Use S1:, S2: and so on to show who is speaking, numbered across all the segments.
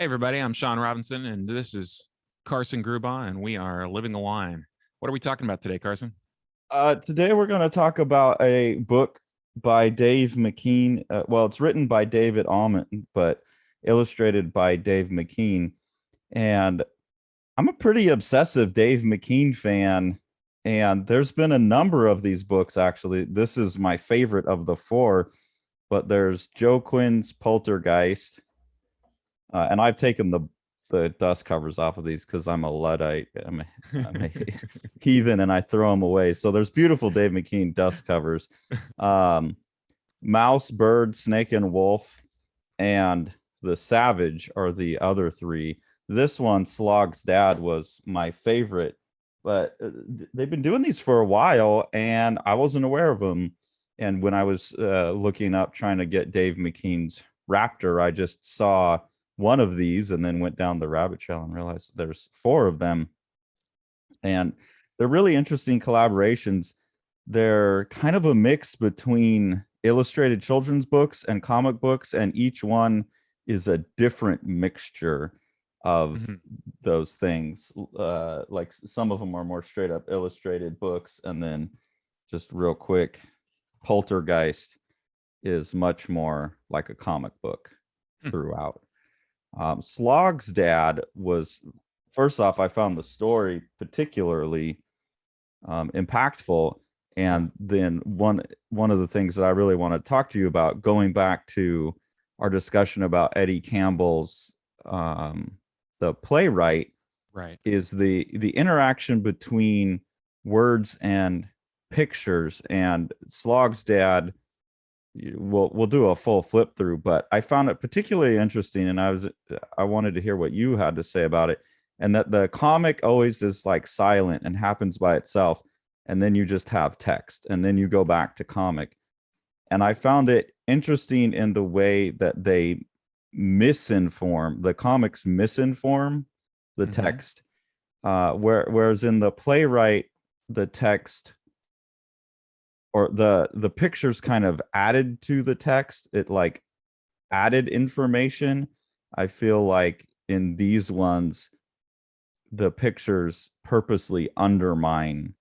S1: Hey, everybody, I'm Sean Robinson, and this is Carson Grubaugh, and we are Living the Line. What are we talking about today, Carson?
S2: Today we're going to talk about a book by Dave McKean. Well, it's written by David Almond, but illustrated by Dave McKean. And I'm a pretty obsessive Dave McKean fan, and there's been a number of these books, actually. This is my favorite of the four, but there's Joe Quinn's Poltergeist, and I've taken the dust covers off of these because I'm a Luddite. I'm a heathen and I throw them away. So there's beautiful Dave McKean dust covers. Um, Mouse, Bird, Snake, and Wolf, and The Savage are the other three. This one, SLOG'S Dad, was my favorite, but they've been doing these for a while and I wasn't aware of them. And when I was looking up trying to get Dave McKean's Raptor, I just saw one of these and then went down the rabbit trail and realized there's four of them. And they're really interesting collaborations. They're kind of a mix between illustrated children's books and comic books, and each one is a different mixture of
S1: Mhm.
S2: those things. Like some of them are more straight up illustrated books, and then just real quick, Poltergeist is much more like a comic book
S1: Hmm.
S2: throughout. Slog's dad was, first off, I found the story particularly impactful,
S1: Yeah.
S2: and then one of the things that I really want to talk to you about, going back to our discussion about Eddie Campbell's the playwright,
S1: Right.
S2: is the interaction between words and pictures. And Slog's dad, we'll do a full flip through, but I found it particularly interesting, and I wanted to hear what you had to say about it. And that the comic always is like silent and happens by itself, and then you just have text, and then you go back to comic. And I found it interesting in the way that the comics misinform the
S1: Hmm.
S2: text, whereas in the playwright, the text or the pictures kind of added to the text. It like added information. I feel like in these ones, the pictures purposely undermine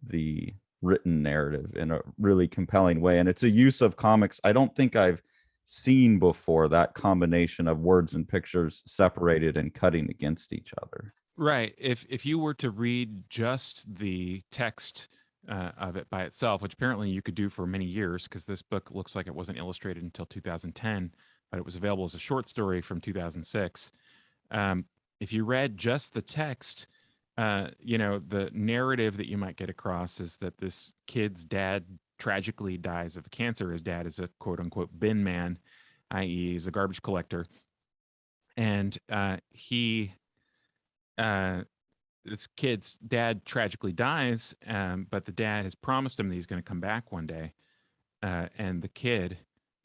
S2: the written narrative in a really compelling way. And it's a use of comics I don't think I've seen before, that combination of words and pictures separated and cutting against each other.
S1: Right. If you were to read just the text of it by itself, which apparently you could do for many years, because this book looks like it wasn't illustrated until 2010, but it was available as a short story from 2006. Um, if you read just the text, the narrative that you might get across is that this kid's dad tragically dies of cancer. His dad is a quote unquote bin man, i.e., he's a garbage collector. And uh, this kid's dad tragically dies, but the dad has promised him that he's going to come back one day. And the kid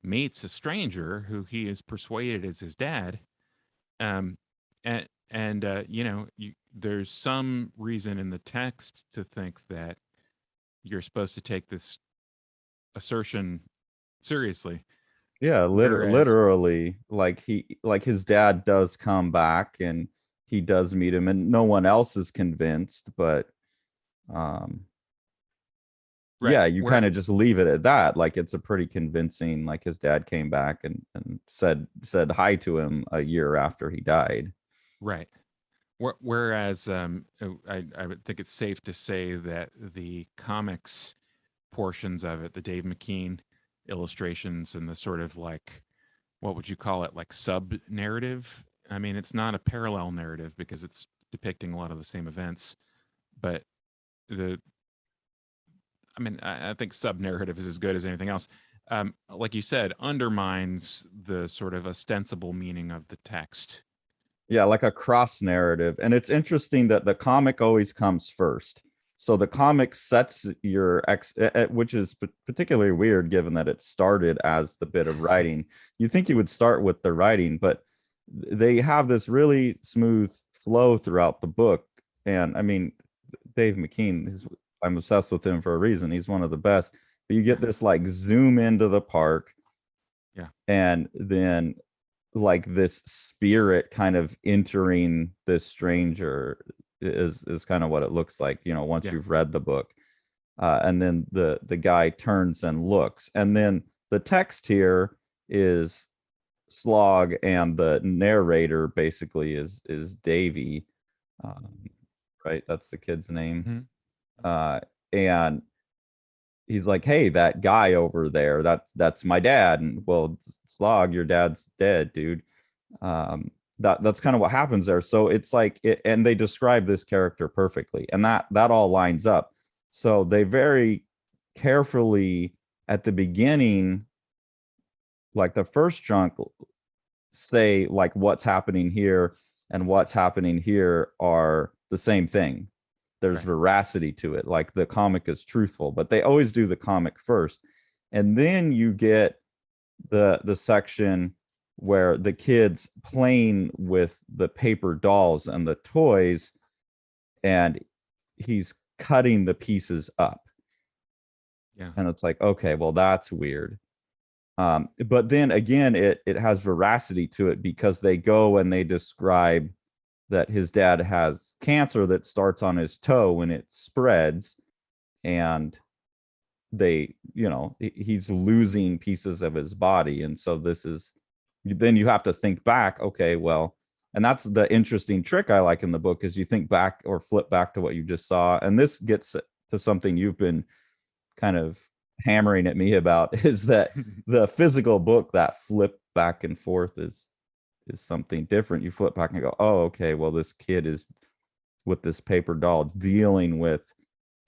S1: meets a stranger who he is persuaded is his dad. Um, there's some reason in the text to think that you're supposed to take this assertion seriously,
S2: Yeah,
S1: whereas
S2: literally, like his dad does come back and he does meet him, and no one else is convinced, but um
S1: right
S2: yeah, you
S1: where
S2: kind of just leave it at that. Like it's a pretty convincing, like his dad came back and said hi to him a year after he died.
S1: right whereas I would think it's safe to say that the comics portions of it, the Dave McKean illustrations and the sort of like, what would you call it, like sub narrative? I mean, it's not a parallel narrative because it's depicting a lot of the same events, but the I think sub narrative is as good as anything else. Like you said, undermines the sort of ostensible meaning of the text.
S2: Yeah, like a cross narrative. And it's interesting that the comic always comes first. So the comic sets your which is particularly weird given that it started as the bit of writing. You think you would start with the writing, but they have this really smooth flow throughout the book. And I mean, Dave McKean, I'm obsessed with him for a reason. He's one of the best. But you
S1: Yeah,
S2: get this like zoom into the park,
S1: yeah,
S2: and then like this spirit kind of entering this stranger is kind of what it looks like, once
S1: Yeah.
S2: you've read the book. And then the guy turns and looks, and then the text here is Slog, and the narrator basically is Davy, um, right? That's the kid's name.
S1: Mhm.
S2: And he's like, "Hey, that guy over there, that's my dad." And, well, Slog, your dad's dead, dude. That's kind of what happens there. So it's like and they describe this character perfectly, and that all lines up. So they very carefully at the beginning, like the first chunk, say like what's happening here and what's happening here are the same thing. There's
S1: Right.
S2: veracity to it. Like the comic is truthful, but they always do the comic first. And then you get the section where the kids playing with the paper dolls and the toys, and he's cutting the pieces up.
S1: Yeah.
S2: And it's like, okay, well, that's weird. But then again, it has veracity to it, because they go and they describe that his dad has cancer that starts on his toe and it spreads, and he's losing pieces of his body. And so then you have to think back, okay, well, and that's the interesting trick I like in the book, is you think back or flip back to what you just saw. And this gets to something you've been kind of hammering at me about, is that the physical book, that flip back and forth is something different. You flip back and go, oh, okay, well, this kid is with this paper doll dealing with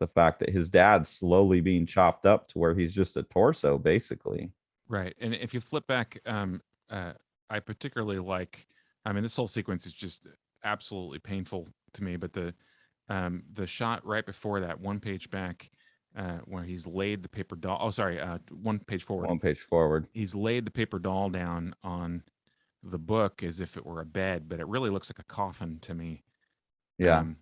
S2: the fact that his dad's slowly being chopped up to where he's just a torso, basically.
S1: Right. And if you flip back, I particularly like, I mean, this whole sequence is just absolutely painful to me, but the shot right before that, one page back, where he's laid the paper doll. Oh, sorry, one page forward.
S2: One page forward.
S1: He's laid the paper doll down on the book as if it were a bed, but it really looks like a coffin to me.
S2: Yeah.
S1: Um,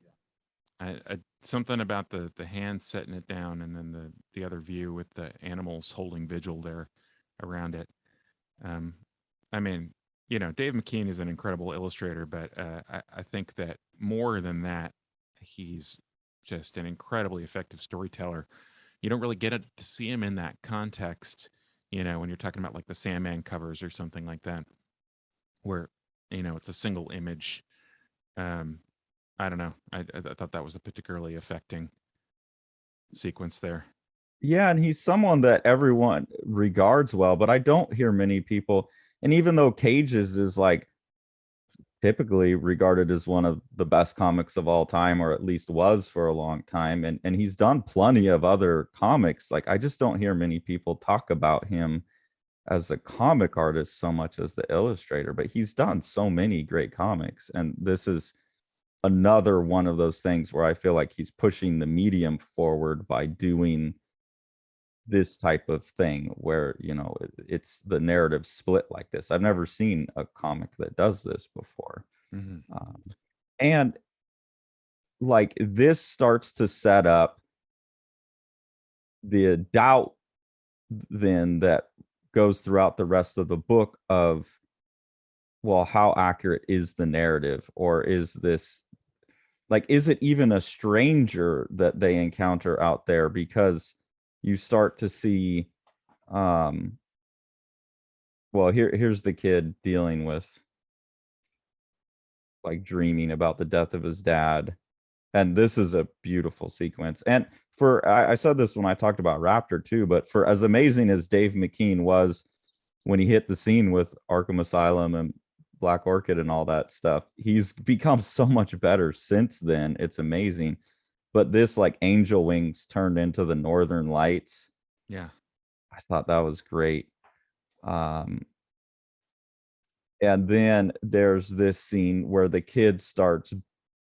S1: something about the hand setting it down, and then the other view with the animals holding vigil there around it. Um, I mean, Dave McKean is an incredible illustrator, but I think that more than that, he's just an incredibly effective storyteller. You don't really get to see him in that context, when you're talking about like the Sandman covers or something like that, where it's a single image. Um, I don't know. I thought that was a particularly affecting sequence there.
S2: Yeah, and he's someone that everyone regards well, but I don't hear many people. And even though Cage's is like typically regarded as one of the best comics of all time, or at least was for a long time, and he's done plenty of other comics, like I just don't hear many people talk about him as a comic artist so much as the illustrator. But he's done so many great comics, and this is another one of those things where I feel like he's pushing the medium forward by doing this type of thing where it's the narrative split like this. I've never seen a comic that does this before.
S1: Mm-hmm.
S2: And like this starts to set up the doubt then that goes throughout the rest of the book of, well, how accurate is the narrative? Or is this, like, is it even a stranger that they encounter out there? Because you start to see, well, here's the kid dealing with, like, dreaming about the death of his dad. And this is a beautiful sequence. And I said this when I talked about Raptor too, but for as amazing as Dave McKean was when he hit the scene with Arkham Asylum and Black Orchid and all that stuff, he's become so much better since then. It's amazing. But this, like, Angel Wings turned into the Northern Lights.
S1: Yeah.
S2: I thought that was great. And then there's this scene where the kid starts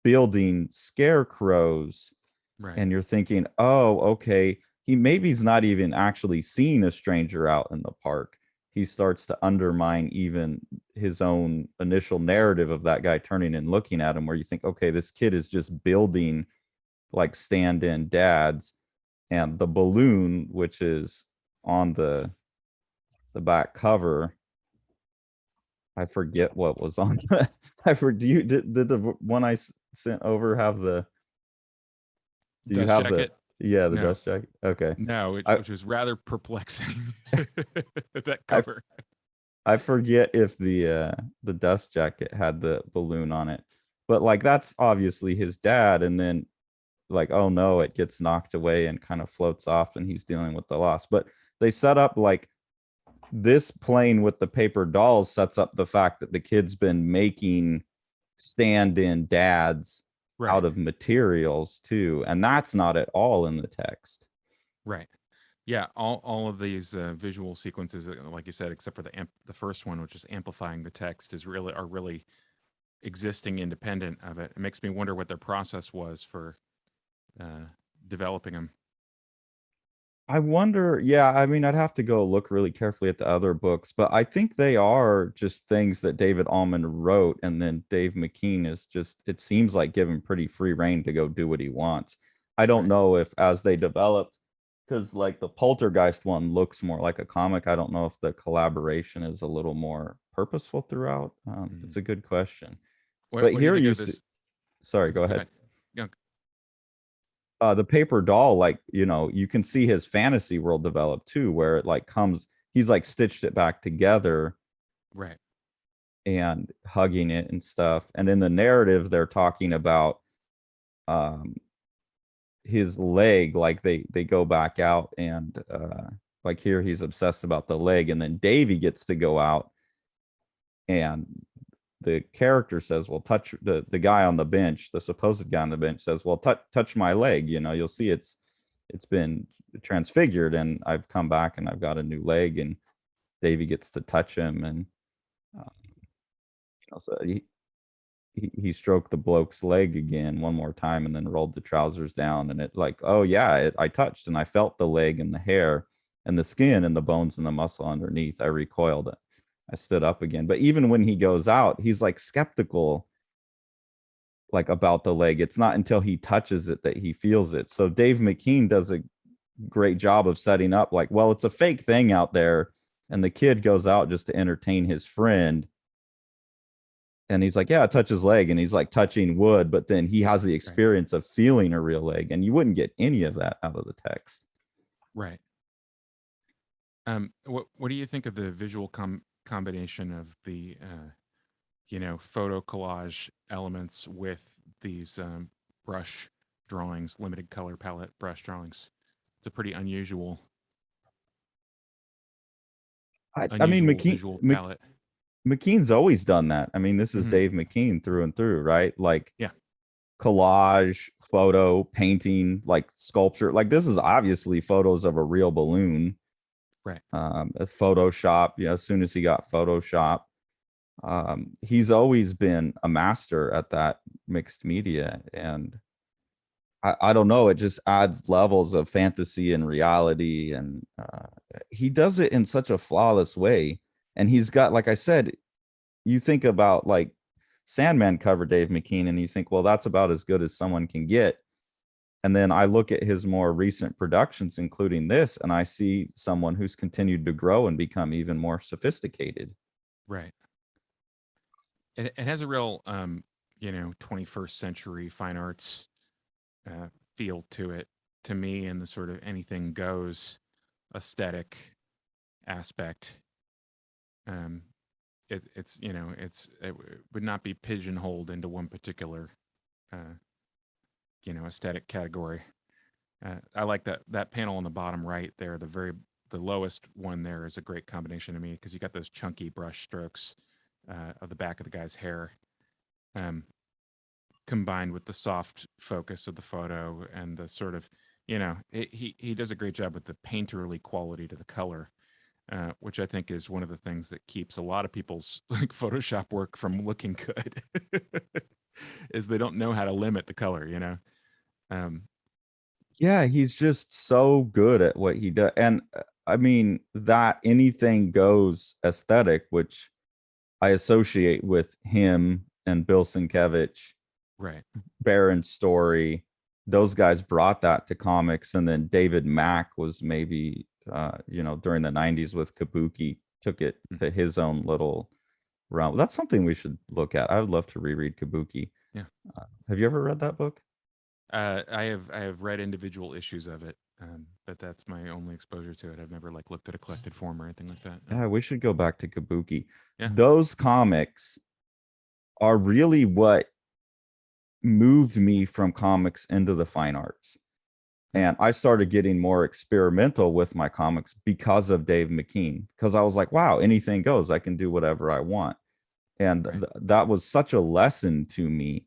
S2: building scarecrows,
S1: Right.
S2: and you're thinking, oh, okay, he's not even actually seeing a stranger out in the park. He starts to undermine even his own initial narrative of that guy turning and looking at him, where you think, okay, this kid is just building like stand-in dads. And the balloon, which is on the back cover, I forget what was on. I forget. Did the one I sent over have the? Do you
S1: Dust
S2: have the?
S1: jacket?
S2: Yeah, the
S1: No,
S2: dust jacket. Okay.
S1: no,
S2: I
S1: which was rather perplexing. That
S2: I
S1: cover.
S2: I forget if the dust jacket had the balloon on it, but like that's obviously his dad, and then like oh no, it gets knocked away and kind of floats off, and he's dealing with the loss. But they set up like this plane with the paper dolls sets up the fact that the kid's been making stand-in dads out
S1: Right,
S2: of materials too, and that's not at all in the text.
S1: right. Yeah, all of these visual sequences, like you said, except for the first one, which is amplifying the text, is really are really existing independent of it. It makes me wonder what their process was for uh, developing them.
S2: I wonder, yeah, I mean, I'd have to go look really carefully at the other books, but I think they are just things that David Almond wrote, and then Dave McKean is just, it seems like given pretty free reign to go do what he wants. I don't
S1: Right.
S2: know if as they developed, because like the Poltergeist one looks more like a comic. I don't know if the collaboration is a little more purposeful throughout. It's
S1: Mhm.
S2: a good question.
S1: What
S2: But
S1: What do you
S2: here
S1: think
S2: you
S1: of
S2: see,
S1: this?
S2: sorry,
S1: Okay,
S2: go
S1: go
S2: ahead.
S1: ahead. Yeah,
S2: The paper doll, like, you know, you can see his fantasy world develop too, where it like comes, he's like stitched it back together
S1: right,
S2: and hugging it and stuff. And in the narrative, they're talking about um his leg, like they go back out and like here he's obsessed about the leg, and then Davy gets to go out and the character says, well, touch the guy on the bench, the supposed guy on the bench says, well, touch my leg, you know, you'll see it's been transfigured and I've come back and I've got a new leg, and Davy gets to touch him, and you know, so he stroked the bloke's leg again one more time and then rolled the trousers down, and it like, oh yeah, I touched and I felt the leg and the hair and the skin and the bones and the muscle underneath. I recoiled. I stood up again. But even when he goes out, he's like skeptical like about the leg. It's not until he touches it that he feels it. So Dave McKean does a great job of setting up like, well, it's a fake thing out there, and the kid goes out just to entertain his friend. And he's like, yeah, touch his leg, and he's like touching wood, but then he has the
S1: right,
S2: experience of feeling a real leg, and you wouldn't get any of that out of the text.
S1: right. What do you think of the visual combination of the photo collage elements with these brush drawings, limited color palette brush drawings? It's a pretty
S2: I mean,
S1: unusual visual palette.
S2: McKean's always done that. I mean, this is
S1: Hmm.
S2: Dave McKean through and through, right? Like
S1: Yeah,
S2: collage, photo, painting, like sculpture. Like this is obviously photos of a real balloon.
S1: right,
S2: Photoshop, you know, as soon as he got Photoshop, he's always been a master at that mixed media. And I don't know, it just adds levels of fantasy and reality. And he does it in such a flawless way. And he's got, like I said, you think about like Sandman cover Dave McKean, and you think, well, that's about as good as someone can get. And then I look at his more recent productions, including this, and I see someone who's continued to grow and become even more sophisticated.
S1: right. It has a real 21st century fine arts uh, feel to it, to me, in the sort of anything goes aesthetic aspect. Um, it would not be pigeonholed into one particular uh, aesthetic category. I like that panel on the bottom right there. The lowest one there is a great combination to me because you got those chunky brush strokes of the back of the guy's hair, um, combined with the soft focus of the photo and the sort of he does a great job with the painterly quality to the color, which I think is one of the things that keeps a lot of people's like Photoshop work from looking good, is they don't know how to limit the color. Um,
S2: Yeah, he's just so good at what he does. And I mean, that anything goes aesthetic, which I associate with him and Bill Sienkiewicz,
S1: right.
S2: Baron Story. Those guys brought that to comics. And then David Mack was maybe, you know, during the 90s with Kabuki, took it
S1: Mm.
S2: to his own little realm. That's something we should look at. I would love to reread Kabuki.
S1: Yeah.
S2: Have you ever read that book?
S1: I have read individual issues of it, but that's my only exposure to it. I've never like looked at a collected form or anything like that. No.
S2: Yeah, we should go back to Kabuki.
S1: Yeah.
S2: Those comics are really what moved me from comics into the fine arts. And I started getting more experimental with my comics because of Dave McKean, because I was like, wow, anything goes. I can do whatever I want. And
S1: Right.
S2: that was such a lesson to me.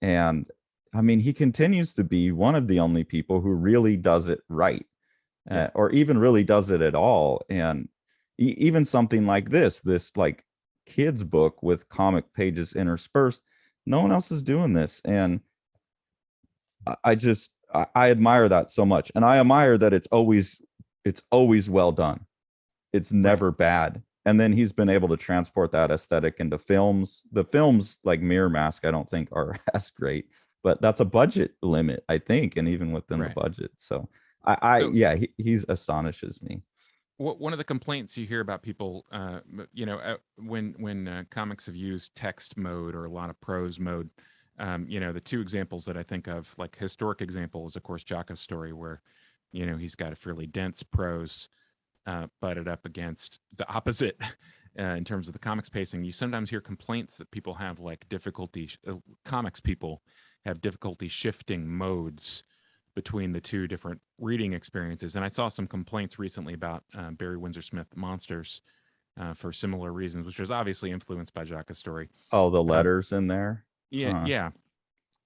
S2: And I mean, he continues to be one of the only people who really does it right,
S1: Yeah.
S2: or even really does it at all. And even something like this like kids book with comic pages interspersed, no one else is doing this. And I admire that so much. And I admire that it's always well done. It's never bad. And then he's been able to transport that aesthetic into films. The films like Mirror Mask, I don't think are as great, but that's a budget limit, I think, and even within the
S1: Right.
S2: budget. So
S1: So
S2: yeah, he's astonishes me.
S1: one of the complaints you hear about people, when comics have used text mode or a lot of prose mode, the two examples that I think of, like historic example, is of course Jocko's story, where he's got a fairly dense prose butted up against the opposite in terms of the comics pacing. You sometimes hear complaints that people have like difficulty, comics people have difficulty shifting modes between the two different reading experiences. And I saw some complaints recently about Barry Windsor Smith Monsters for similar reasons, which was obviously influenced by Jocko's story.
S2: Oh, the
S1: Um,
S2: letters in there.
S1: yeah, yeah.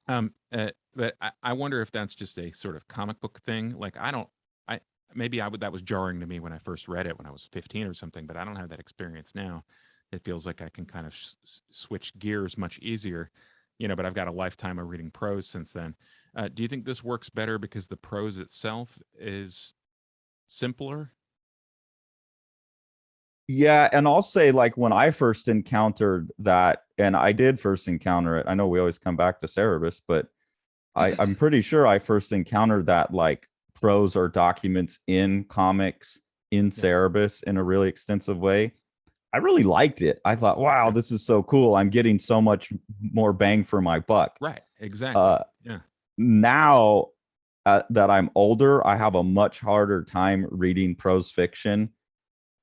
S1: But I wonder if that's just a sort of comic book thing. Like maybe that was jarring to me when I first read it when I was 15 or something, but I don't have that experience now. It feels like I can kind of switch gears much easier, but I've got a lifetime of reading prose since then. Do you think this works better because the prose itself is simpler?
S2: Yeah, and I'll say like when I first encountered that, and I did first encounter it. I know we always come back to Cerebus, but I'm pretty sure I first encountered that like prose or documents in comics in
S1: Yeah,
S2: Cerebus in a really extensive way. I really liked it. I thought, wow,
S1: yeah.
S2: this is so cool. I'm getting so much more bang for my buck.
S1: Right, exactly.
S2: Uh,
S1: Yeah,
S2: Now that I'm older, I have a much harder time reading prose fiction.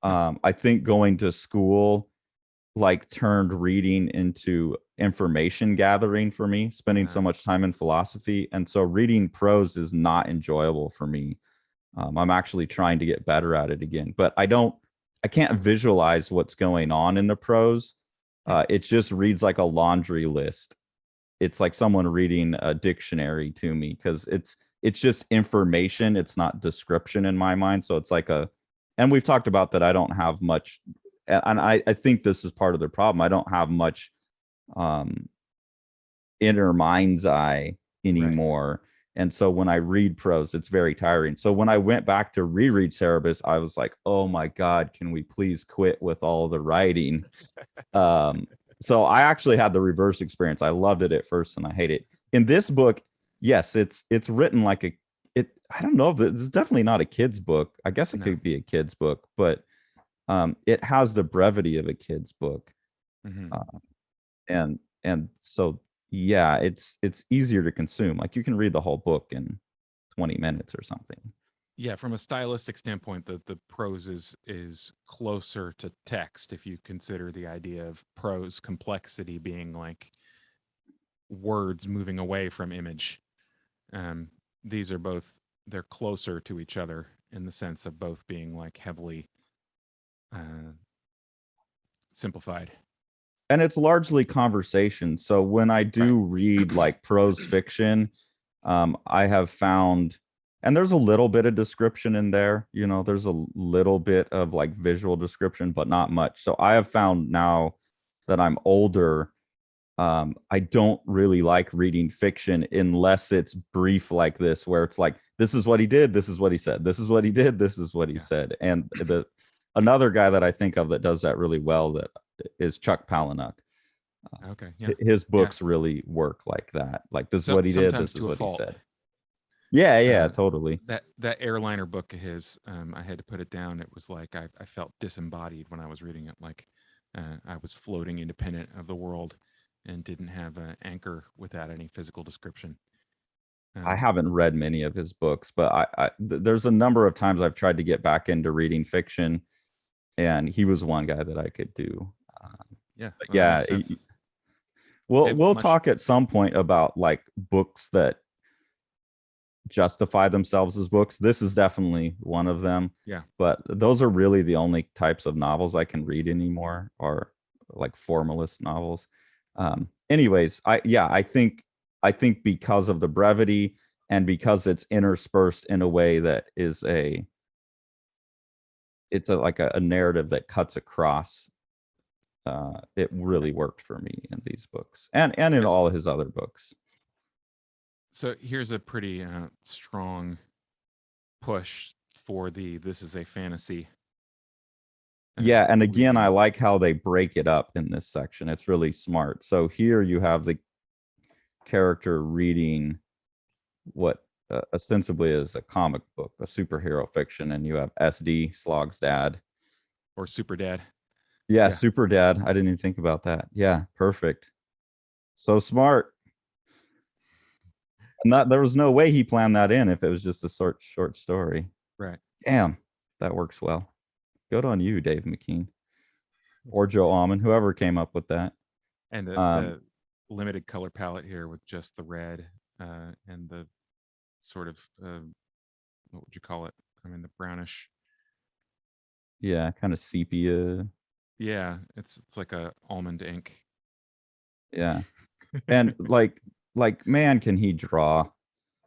S1: huh.
S2: I think going to school like turned reading into information gathering for me, spending so
S1: Uh,
S2: much time in philosophy. And so reading prose is not enjoyable for me. I'm actually trying to get better at it again, but I can't visualize what's going on in the prose.
S1: hmm,
S2: It just reads like a laundry list. It's like someone reading a dictionary to me because it's just information. It's not description in my mind. So it's like and we've talked about that. I don't have much, and I think this is part of the problem. I don't have much um, inner mind's eye
S1: right.
S2: anymore. And so when I read prose, it's very tiring. So when I went back to reread Cerebus, I was like, oh my God, can we please quit with all the writing? Um, so I actually had the reverse experience. I loved it at first and I hate it. In this book, yes, it's written like I don't know, this is definitely not a kid's book. I guess it
S1: No.
S2: could be a kid's book, but it has the brevity of a kid's book.
S1: Hmm.
S2: Uh, and so yeah, it's easier to consume. Like you can read the whole book in 20 minutes or something.
S1: Yeah, from a stylistic standpoint, the prose is closer to text if you consider the idea of prose complexity being like words moving away from image. Um, these are both they're closer to each other in the sense of both being like heavily uh, simplified.
S2: And it's largely conversation. So when I
S1: Right.
S2: do read like prose fiction, I have found, and there's a little bit of description in there, there's a little bit of like visual description, but not much. So I have found now that I'm older, I don't really like reading fiction unless it's brief like this, where it's like, this is what he did, this is what he said, this is what he did, this is what he
S1: Yeah.
S2: said. And another guy that I think of that does that really well that is Chuck Palahniuk.
S1: Okay. Yeah.
S2: His
S1: Yeah.
S2: books really work like that. Like this is
S1: So
S2: what he did,
S1: sometimes
S2: this is
S1: to a
S2: what he
S1: fault.
S2: said. Yeah, yeah,
S1: Uh,
S2: totally.
S1: that airliner book of his, I had to put it down. It was like I felt disembodied when I was reading it. Like I was floating independent of the world and didn't have an anchor without any physical description.
S2: I haven't read many of his books, but there's a number of times I've tried to get back into reading fiction, and he was one guy that I could do.
S1: Yeah,
S2: But
S1: well, that
S2: yeah,
S1: makes sense.
S2: we'll
S1: Much.
S2: talk at some point about like books that justify themselves as books. This is definitely one of them.
S1: Yeah.
S2: But those are really the only types of novels I can read anymore, are like formalist novels. Anyways, I think because of the brevity and because it's interspersed in a way that is like a narrative that cuts across. It really worked for me in these books and in
S1: Yes.
S2: all his other books.
S1: So here's a pretty strong push for this is a fantasy.
S2: Yeah, and again, I
S1: Reading.
S2: like how they break it up in this section. It's really smart. So here you have the character reading what ostensibly is a comic book, a superhero fiction, and you have SD, Slog's dad.
S1: Or Super Dad.
S2: Yeah,
S1: Yeah.
S2: super dad. I didn't even think about that. Yeah, perfect. So smart. And that there was no way he planned that in if it was just a short story.
S1: Right.
S2: Damn, that works well. Good on you, Dave McKean, or Joe Almond, whoever came up with that.
S1: And
S2: Um,
S1: the limited color palette here with just the red and the sort of what would you call it? I mean, the brownish.
S2: yeah, kind of sepia.
S1: Yeah, it's like a almond ink.
S2: Yeah, and like man, can he draw?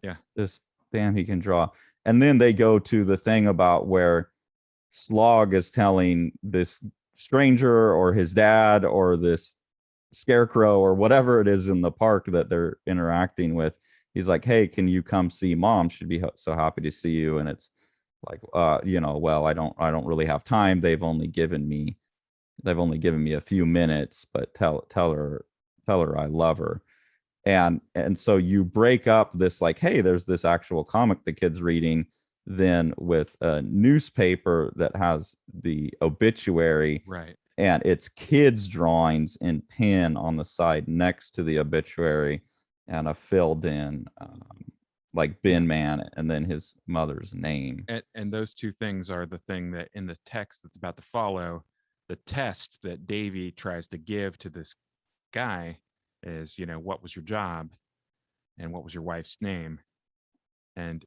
S1: Yeah.
S2: Just damn, he can draw. And then they go to the thing about where Slog is telling this stranger or his dad or this scarecrow or whatever it is in the park that they're interacting with. He's like, "Hey, can you come see mom? She'd be so happy to see you." And it's like, well, I don't really have time. They've only given me a few minutes, but tell her I love her. And so you break up this, like, hey, there's this actual comic the kid's reading, then with a newspaper that has the obituary,
S1: Right.
S2: and it's kids drawings in pen on the side next to the obituary, and a filled in like
S1: Yeah.
S2: bin man and then his mother's name.
S1: And those two things are the thing that in the text that's about to follow, the test that Davy tries to give to this guy is, what was your job and what was your wife's name? And,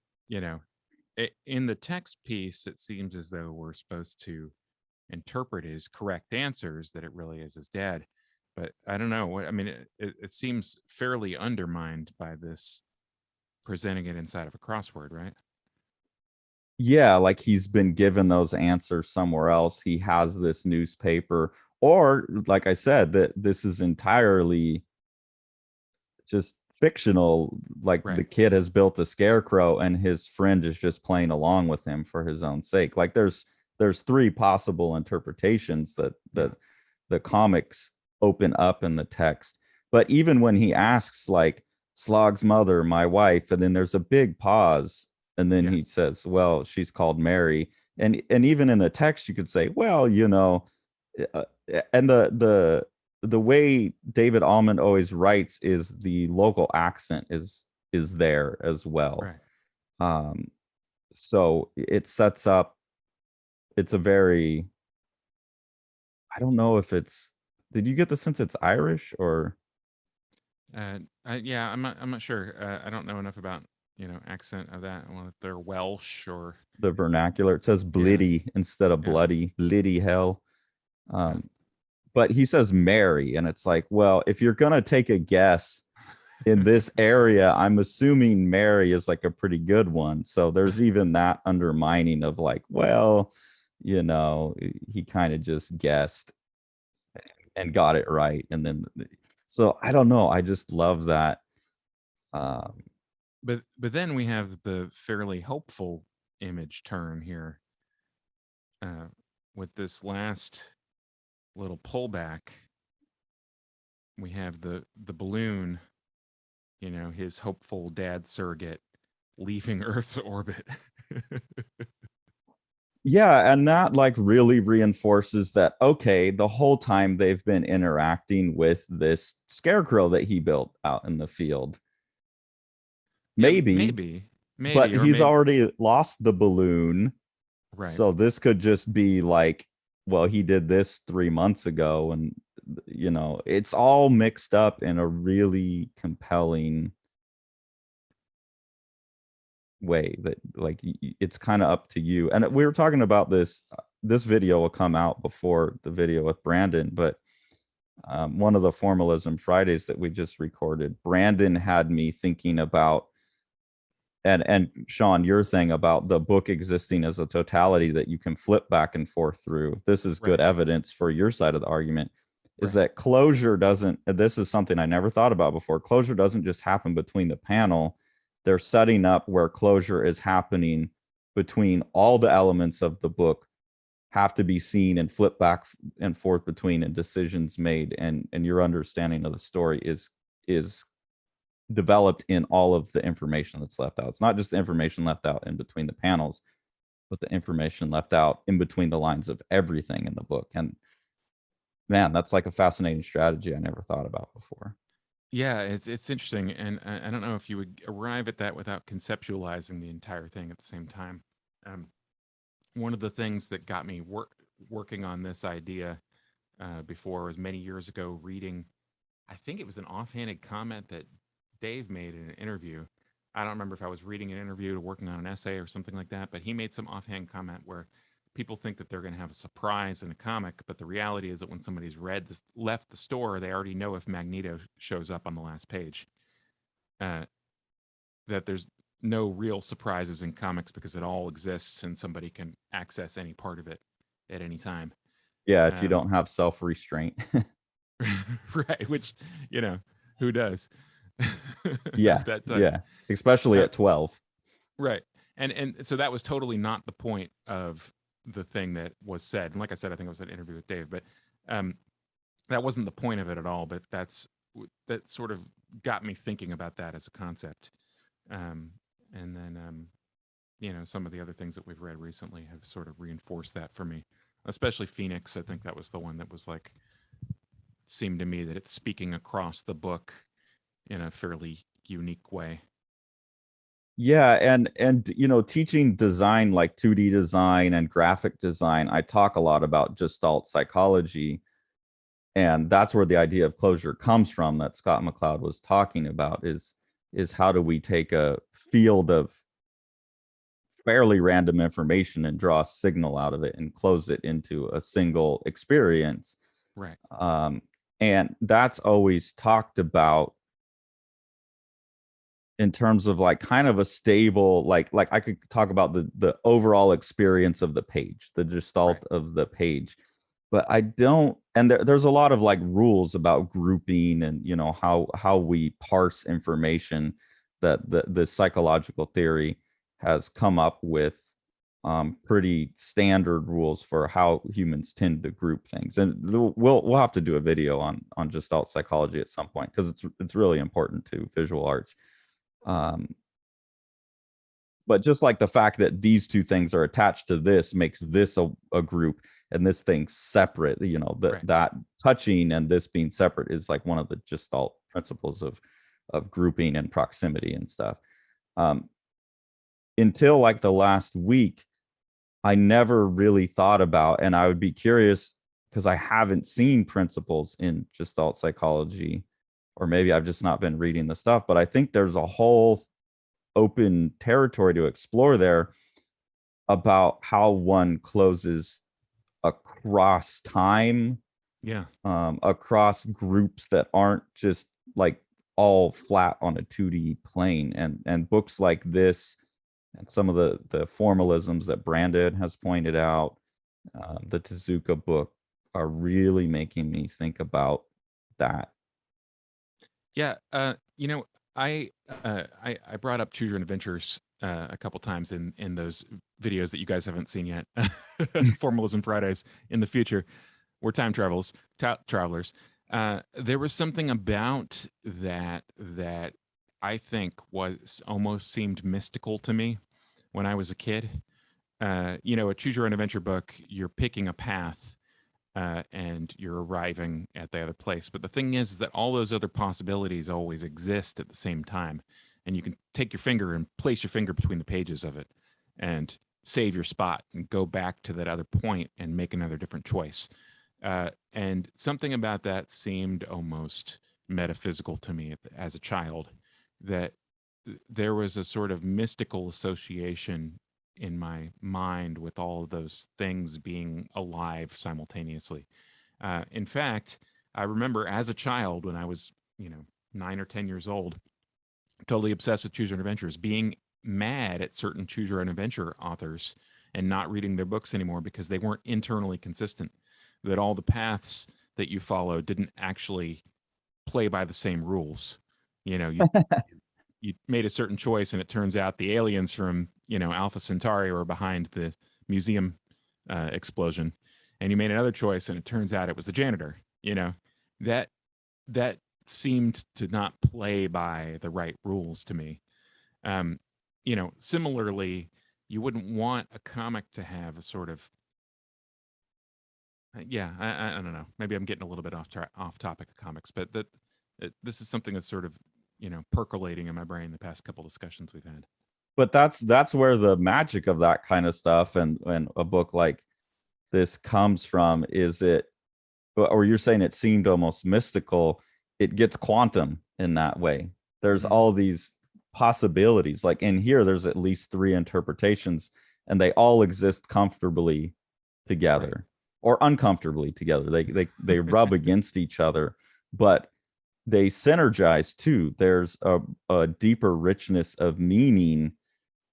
S1: in the text piece, it seems as though we're supposed to interpret his correct answers, that it really is his dad. But I don't know. I mean, it seems fairly undermined by this presenting it inside of a crossword, right?
S2: Yeah, like he's been given those answers somewhere else. He has this newspaper, or like I said, that this is entirely just fictional. Like
S1: Right.
S2: the kid has built a scarecrow and his friend is just playing along with him for his own sake. Like there's three possible interpretations
S1: Yeah.
S2: that the comics open up in the text. But even when he asks like Slog's mother, my wife, and then there's a big pause, and then
S1: Yeah.
S2: he says, well, she's called Mary. And even in the text you could say, well, uh, and the way David Almond always writes is the local accent is there as well.
S1: Right.
S2: Um, so it sets up. It's a very. I don't know if it's. Did you get the sense it's Irish or
S1: Yeah, I'm not sure. I don't know enough about accent of that. Well, if they're Welsh or
S2: the vernacular? It says
S1: yeah,
S2: blitty instead of
S1: yeah.
S2: bloody. Blitty hell.
S1: Okay.
S2: But he says Mary, and it's like, well, if you're gonna take a guess in this area, I'm assuming Mary is like a pretty good one. So there's even that undermining of like, well, he kind of just guessed and got it right. And then, so I don't know. I just love that. Um,
S1: But then we have the fairly hopeful image turn here uh, with this last little pullback. We have the balloon, his hopeful dad surrogate leaving Earth's orbit.
S2: Yeah, and that like really reinforces that, okay, the whole time they've been interacting with this scarecrow that he built out in the field.
S1: Yeah,
S2: Maybe,
S1: maybe,
S2: but
S1: or
S2: he's
S1: maybe,
S2: already lost the balloon.
S1: right.
S2: So this could just be like, well, he did this 3 months ago, and it's all mixed up in a really compelling way that like it's kind of up to you. And we were talking about this video will come out before the video with Brandon, but one of the Formalism Fridays that we just recorded, Brandon had me thinking about, and Sean, your thing about the book existing as a totality that you can flip back and forth through. This is good
S1: Right.
S2: evidence for your side of the argument, is
S1: Right.
S2: that closure doesn't, this is something I never thought about before. Closure doesn't just happen between the panel. They're setting up where closure is happening between all the elements of the book have to be seen and flipped back and forth between, and decisions made, and your understanding of the story is developed in all of the information that's left out. It's not just the information left out in between the panels, but the information left out in between the lines of everything in the book. And man, that's like a fascinating strategy I never thought about before.
S1: Yeah, it's interesting, and I don't know if you would arrive at that without conceptualizing the entire thing at the same time. Um, One of the things that got me working on this idea before was many years ago reading. I think it was an offhanded comment that Dave made in an interview. I don't remember if I was reading an interview or working on an essay or something like that, but he made some offhand comment where people think that they're going to have a surprise in a comic, but the reality is that when somebody's left the store, they already know if Magneto shows up on the last page. Uh, that there's no real surprises in comics because it all exists and somebody can access any part of it at any time.
S2: Yeah, if you
S1: Um,
S2: don't have self-restraint.
S1: right, which, you know, who does
S2: Yeah,
S1: at that time?
S2: yeah, especially
S1: Uh,
S2: at 12.
S1: right. And so that was totally not the point of the thing that was said. And like I said, I think it was an interview with Dave, but um, that wasn't the point of it at all. But that sort of got me thinking about that as a concept. Um, and then some of the other things that we've read recently have sort of reinforced that for me, especially Phoenix. I think that was the one that was like, seemed to me that it's speaking across the book in a fairly unique way.
S2: Yeah, and teaching design like 2D design and graphic design, I talk a lot about gestalt psychology, and that's where the idea of closure comes from that Scott McCloud was talking about, is how do we take a field of fairly random information and draw a signal out of it and close it into a single experience.
S1: Right.
S2: um, and that's always talked about in terms of like kind of a stable, like I could talk about the overall experience of the page, the
S1: Right.
S2: gestalt of the page, but I don't. And there's a lot of like rules about grouping and how we parse information that the psychological theory has come up with, pretty standard rules for how humans tend to group things. And we'll have to do a video on gestalt psychology at some point because it's really important to visual arts. um, but just like the fact that these two things are attached to this makes this a group, and this thing separate,
S1: Right.
S2: that touching and this being separate is like one of the gestalt principles of grouping and proximity and stuff. um, until like the last week, I never really thought about, and I would be curious because I haven't seen principles in gestalt psychology, or maybe I've just not been reading the stuff, but I think there's a whole open territory to explore there about how one closes across time,
S1: Yeah.
S2: across groups that aren't just like all flat on a 2D plane. And books like this and some of the formalisms that Brandon has pointed out, the Tezuka book, are really making me think about that.
S1: Yeah. I brought up Choose Your Own Adventures a couple times in those videos that you guys haven't seen yet. Formalism Fridays in the future. We're time travelers. There was something about that I think was almost seemed mystical to me when I was a kid. a choose your own adventure book, you're picking a path and you're arriving at the other place. But the thing is that all those other possibilities always exist at the same time. And you can take your finger and place your finger between the pages of it and save your spot and go back to that other point and make another different choice. And something about that seemed almost metaphysical to me as a child, that there was a sort of mystical association in my mind with all of those things being alive simultaneously. In fact, I remember as a child when I was, 9 or 10 years old, totally obsessed with choose your own adventures, being mad at certain choose your own adventure authors and not reading their books anymore because they weren't internally consistent, that all the paths that you followed didn't actually play by the same rules. You made a certain choice and it turns out the aliens from Alpha Centauri were behind the museum explosion, and you made another choice and it turns out it was the janitor. That that seemed to not play by the right rules to me. Similarly, you wouldn't want a comic to have a sort of yeah, I don't know, maybe I'm getting a little bit off topic of comics, but this is something that's sort of percolating in my brain the past couple discussions we've had.
S2: But that's where the magic of that kind of stuff and a book like this comes from. Is it, or you're saying it seemed almost mystical? It gets quantum in that way. There's all these possibilities. Like in here, there's at least 3 interpretations, and they all exist comfortably together or uncomfortably together. They rub against each other, but they synergize too. There's a deeper richness of meaning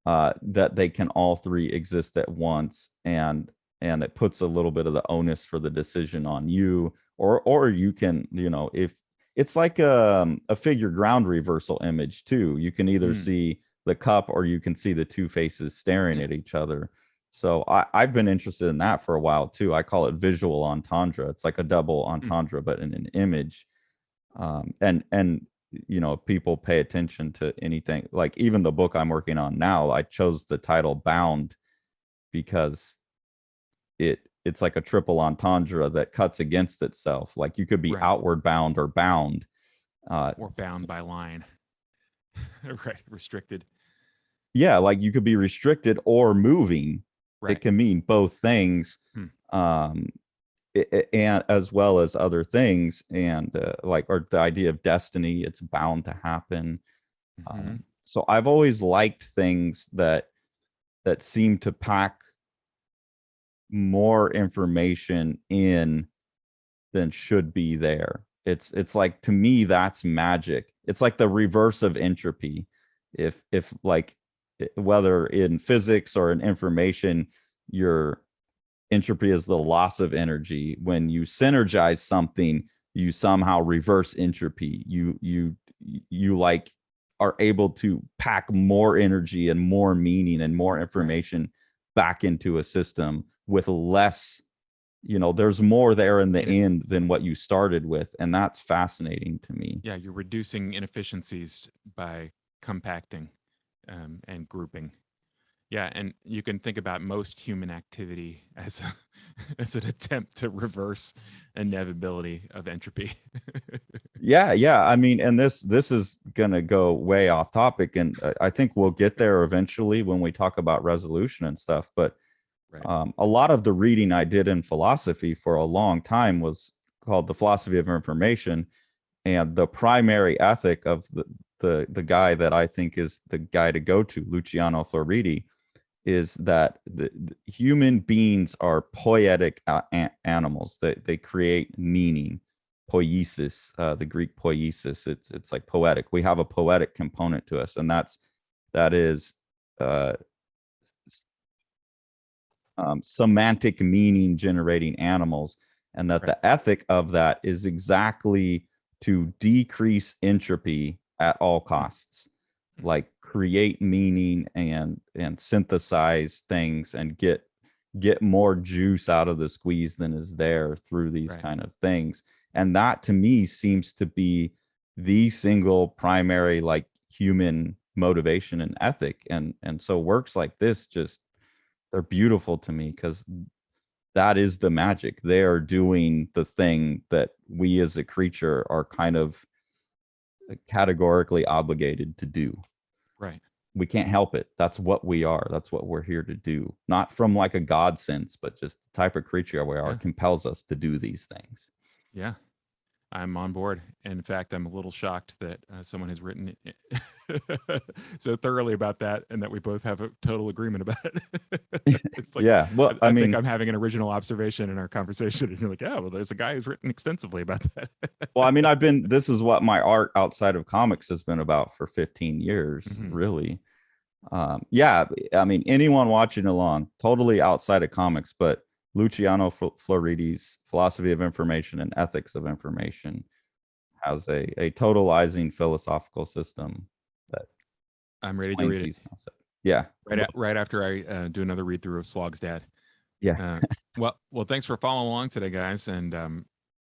S2: that they can all 3 exist at once, and it puts a little bit of the onus for the decision on you, or you can, if it's like a figure ground reversal image too. You can either see the cup or you can see the 2 faces staring at each other. So I've been interested in that for a while too. I call it visual entendre. It's like a double entendre, but in an image. And people pay attention to anything. Like even the book I'm working on now, I chose the title Bound because it's like a triple entendre that cuts against itself. Like you could be outward bound or bound,
S1: or bound by line. Right, restricted.
S2: Yeah, like you could be restricted or moving. It can mean both things. And as well as other things, and or the idea of destiny, it's bound to happen. So I've always liked things that seem to pack more information in than should be there. It's like, to me, that's magic. It's like the reverse of entropy. If like, whether in physics or in information, your entropy is the loss of energy. When you synergize something, you somehow reverse entropy. You like are able to pack more energy and more meaning and more information back into a system with less. There's more there in the end than what you started with, and that's fascinating to me.
S1: Yeah, you're reducing inefficiencies by compacting and grouping. Yeah, and you can think about most human activity as as an attempt to reverse inevitability of entropy.
S2: Yeah. I mean, and this is gonna go way off topic, and I think we'll get there eventually when we talk about resolution and stuff. But a lot of the reading I did in philosophy for a long time was called the philosophy of information, and the primary ethic of the guy that I think is the guy to go to, Luciano Floridi, is that the human beings are poietic animals. They create meaning. Poiesis, the Greek poiesis, it's like poetic. We have a poetic component to us, and that is semantic meaning generating animals, and that the ethic of that is exactly to decrease entropy at all costs. Like create meaning and synthesize things and get more juice out of the squeeze than is there through these kind of things. And that to me seems to be the single primary like human motivation and ethic. And so works like this just They're beautiful to me because that is the magic. They are doing the thing that we as a creature are kind of categorically obligated to do.
S1: Right.
S2: We can't help it. That's what we are. That's what we're here to do. Not from like a God sense, but just the type of creature we are
S1: Yeah.
S2: compels us to do these things.
S1: Yeah. I'm on board. In fact, I'm a little shocked that someone has written so thoroughly about that, and that we both have a total agreement about it. It's like
S2: Yeah. Well, I
S1: I think
S2: mean,
S1: I'm having an original observation in our conversation, and you're like, "Yeah, well, there's a guy who's written extensively about that."
S2: this is what my art outside of comics has been about for 15 years,
S1: Mhm.
S2: really. Yeah, I mean, anyone watching along, totally outside of comics, but Luciano Floridi's philosophy of information and ethics of information has a totalizing philosophical system that
S1: I'm ready to
S2: explains
S1: read it
S2: these concepts. Yeah.
S1: right after I do another read through of SLOG'S Dad.
S2: Yeah.
S1: Uh, well, thanks for following along today, guys, and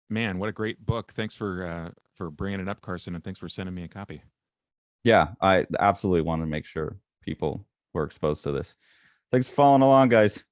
S1: man, what a great book! Thanks for bringing it up, Carson, and thanks for sending me a copy.
S2: Yeah. I absolutely want to make sure people were exposed to this. Thanks for following along, guys.